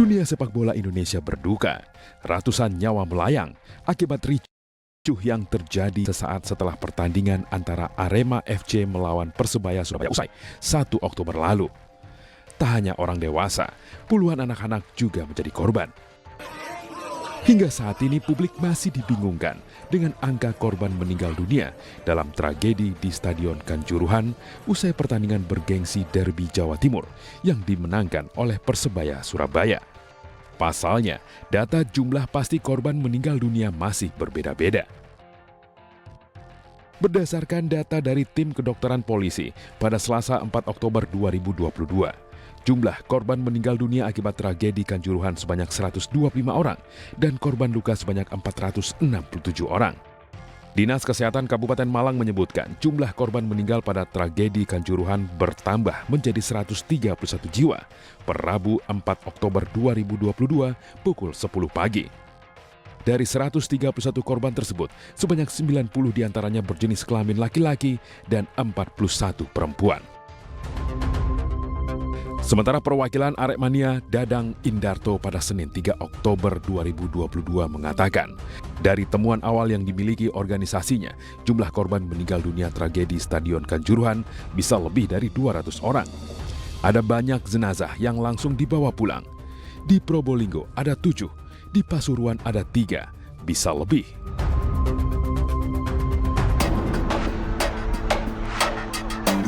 Dunia sepak bola Indonesia berduka, ratusan nyawa melayang akibat ricuh yang terjadi sesaat setelah pertandingan antara Arema FC melawan Persebaya Surabaya usai 1 Oktober lalu. Tak hanya orang dewasa, puluhan anak-anak juga menjadi korban. Hingga saat ini publik masih dibingungkan dengan angka korban meninggal dunia dalam tragedi di Stadion Kanjuruhan usai pertandingan bergengsi Derby Jawa Timur yang dimenangkan oleh Persebaya Surabaya. Pasalnya, data jumlah pasti korban meninggal dunia masih berbeda-beda. Berdasarkan data dari tim kedokteran polisi pada Selasa 4 Oktober 2022, jumlah korban meninggal dunia akibat tragedi Kanjuruhan sebanyak 125 orang dan korban luka sebanyak 467 orang. Dinas Kesehatan Kabupaten Malang menyebutkan jumlah korban meninggal pada tragedi Kanjuruhan bertambah menjadi 131 jiwa per Rabu 4 Oktober 2022 pukul 10 pagi. Dari 131 korban tersebut, sebanyak 90 diantaranya berjenis kelamin laki-laki dan 41 perempuan. Sementara perwakilan Aremania Dadang Indarto pada Senin 3 Oktober 2022 mengatakan, dari temuan awal yang dimiliki organisasinya, jumlah korban meninggal dunia tragedi Stadion Kanjuruhan bisa lebih dari 200 orang. Ada banyak jenazah yang langsung dibawa pulang. Di Probolinggo ada 7, di Pasuruan ada 3, bisa lebih.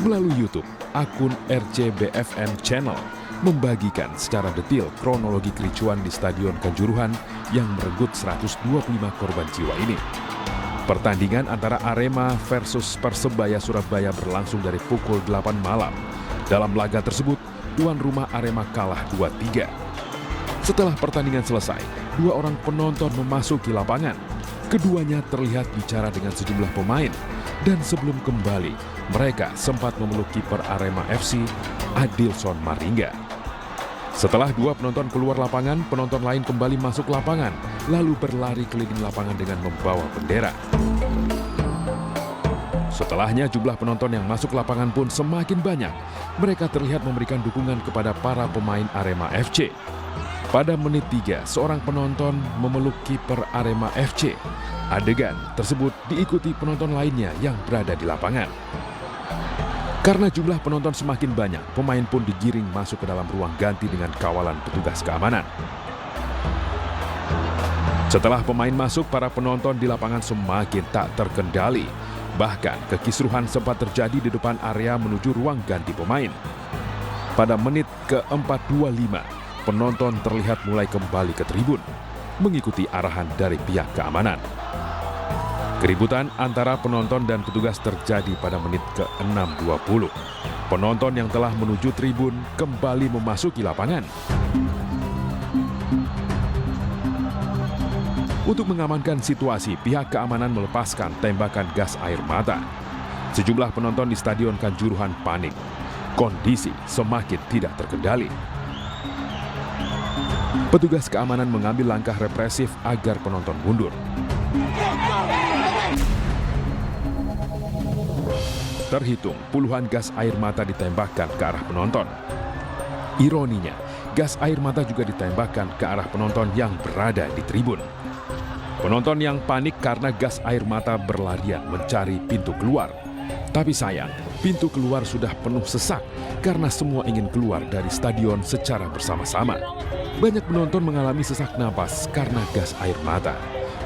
Melalui YouTube, akun RCBFM Channel membagikan secara detail kronologi kericuan di Stadion Kanjuruhan yang merenggut 125 korban jiwa ini. Pertandingan antara Arema versus Persebaya Surabaya berlangsung dari pukul 8 malam. Dalam laga tersebut, tuan rumah Arema kalah 2-3. Setelah pertandingan selesai, 2 orang penonton memasuki lapangan. Keduanya terlihat bicara dengan sejumlah pemain, dan sebelum kembali, mereka sempat memeluk kiper Arema FC, Adilson Maringga. Setelah 2 penonton keluar lapangan, penonton lain kembali masuk lapangan, lalu berlari keliling lapangan dengan membawa bendera. Setelahnya jumlah penonton yang masuk lapangan pun semakin banyak. Mereka terlihat memberikan dukungan kepada para pemain Arema FC. Pada menit 3, seorang penonton memeluk kiper Arema FC. Adegan tersebut diikuti penonton lainnya yang berada di lapangan. Karena jumlah penonton semakin banyak, pemain pun digiring masuk ke dalam ruang ganti dengan kawalan petugas keamanan. Setelah pemain masuk, para penonton di lapangan semakin tak terkendali. Bahkan kekisruhan sempat terjadi di depan area menuju ruang ganti pemain. Pada menit ke-425, penonton terlihat mulai kembali ke tribun, mengikuti arahan dari pihak keamanan. Keributan antara penonton dan petugas terjadi pada menit ke-6.20. Penonton yang telah menuju tribun kembali memasuki lapangan. Untuk mengamankan situasi, pihak keamanan melepaskan tembakan gas air mata. Sejumlah penonton di Stadion Kanjuruhan panik. Kondisi semakin tidak terkendali. Petugas keamanan mengambil langkah represif agar penonton mundur. Terhitung puluhan gas air mata ditembakkan ke arah penonton. Ironinya, gas air mata juga ditembakkan ke arah penonton yang berada di tribun. Penonton yang panik karena gas air mata berlarian mencari pintu keluar. Tapi sayang, pintu keluar sudah penuh sesak karena semua ingin keluar dari stadion secara bersama-sama. Banyak penonton mengalami sesak napas karena gas air mata,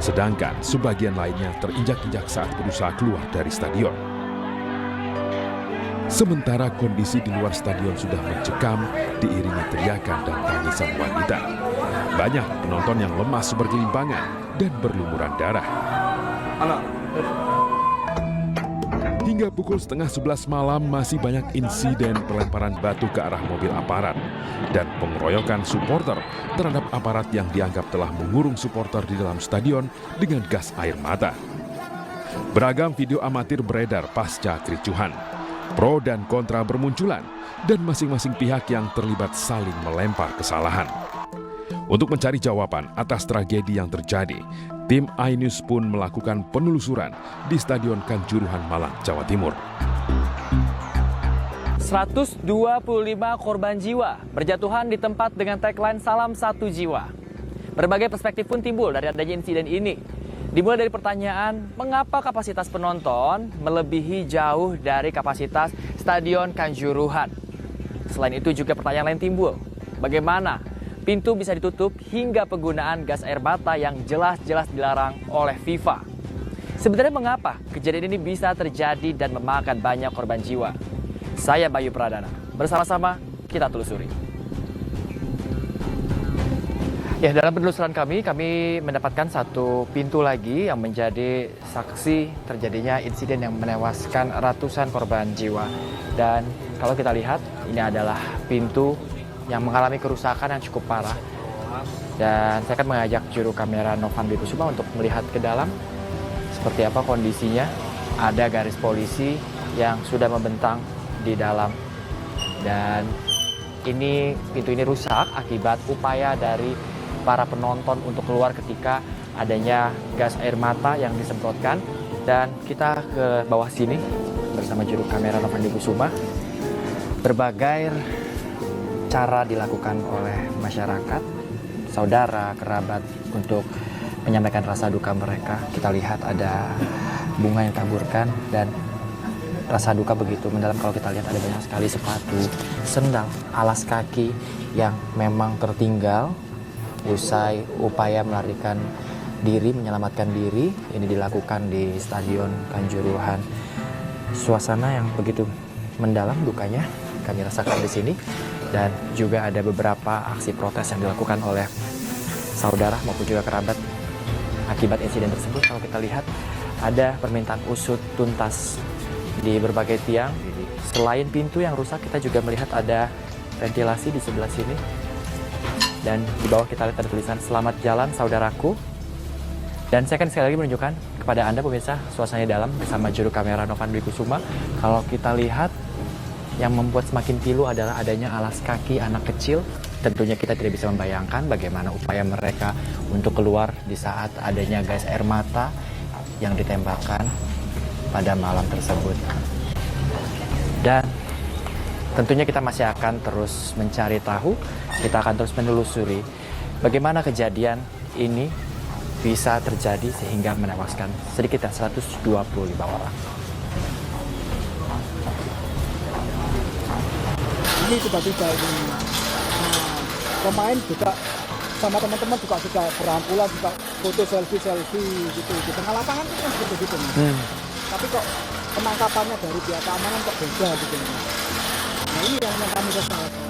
sedangkan sebagian lainnya terinjak-injak saat berusaha keluar dari stadion. Sementara kondisi di luar stadion sudah mencekam, diiringi teriakan dan tangisan wanita. Banyak penonton yang lemas bergelimpangan dan berlumuran darah. Hingga pukul 10:30 malam masih banyak insiden pelemparan batu ke arah mobil aparat dan pengeroyokan supporter terhadap aparat yang dianggap telah mengurung supporter di dalam stadion dengan gas air mata. Beragam video amatir beredar pasca kericuhan. Pro dan kontra bermunculan dan masing-masing pihak yang terlibat saling melempar kesalahan. Untuk mencari jawaban atas tragedi yang terjadi, tim iNews pun melakukan penelusuran di Stadion Kanjuruhan Malang, Jawa Timur. 125 korban jiwa berjatuhan di tempat dengan tagline Salam Satu Jiwa. Berbagai perspektif pun timbul dari adanya insiden ini. Dimulai dari pertanyaan, mengapa kapasitas penonton melebihi jauh dari kapasitas Stadion Kanjuruhan? Selain itu juga pertanyaan lain timbul. Bagaimana pintu bisa ditutup hingga penggunaan gas air mata yang jelas-jelas dilarang oleh FIFA? Sebenarnya mengapa kejadian ini bisa terjadi dan memakan banyak korban jiwa? Saya Bayu Pradana, bersama-sama kita telusuri. Ya, dalam penelusuran kami mendapatkan satu pintu lagi yang menjadi saksi terjadinya insiden yang menewaskan ratusan korban jiwa. Dan kalau kita lihat, ini adalah pintu yang mengalami kerusakan yang cukup parah. Dan saya akan mengajak juru kamera Novan Bikusuma untuk melihat ke dalam seperti apa kondisinya. Ada garis polisi yang sudah membentang di dalam, dan ini pintu ini rusak akibat upaya dari para penonton untuk keluar ketika adanya gas air mata yang disemprotkan. Dan kita ke bawah sini bersama juru kamera Novan Bikusuma. Berbagai cara dilakukan oleh masyarakat, saudara, kerabat untuk menyampaikan rasa duka mereka. Kita lihat ada bunga yang taburkan dan rasa duka begitu mendalam. Kalau kita lihat ada banyak sekali sepatu, sendal, alas kaki yang memang tertinggal usai upaya melarikan diri, menyelamatkan diri. Ini dilakukan di Stadion Kanjuruhan. Suasana yang begitu mendalam dukanya kami rasakan di sini, dan juga ada beberapa aksi protes yang dilakukan oleh saudara maupun juga kerabat akibat insiden tersebut. Kalau kita lihat ada permintaan usut tuntas di berbagai tiang. Selain pintu yang rusak, kita juga melihat ada ventilasi di sebelah sini. Dan di bawah kita lihat ada tulisan "Selamat Jalan Saudaraku". Dan saya akan sekali lagi menunjukkan kepada Anda pemirsa suasananya dalam bersama juru kamera Novan Bikusuma. Kalau kita lihat, yang membuat semakin pilu adalah adanya alas kaki anak kecil. Tentunya kita tidak bisa membayangkan bagaimana upaya mereka untuk keluar di saat adanya gas air mata yang ditembakkan pada malam tersebut. Dan tentunya kita masih akan terus mencari tahu, kita akan terus menelusuri bagaimana kejadian ini bisa terjadi sehingga menewaskan sedikitnya 125 orang. Ini tiba-tiba ini pemain juga sama teman-teman juga sudah berangkulan, juga foto selfie gitu di tengah lapangan itu kan gitu. Tapi kok penangkapannya dari pihak keamanan kok beda gitu. Nah ini yang kami kesal.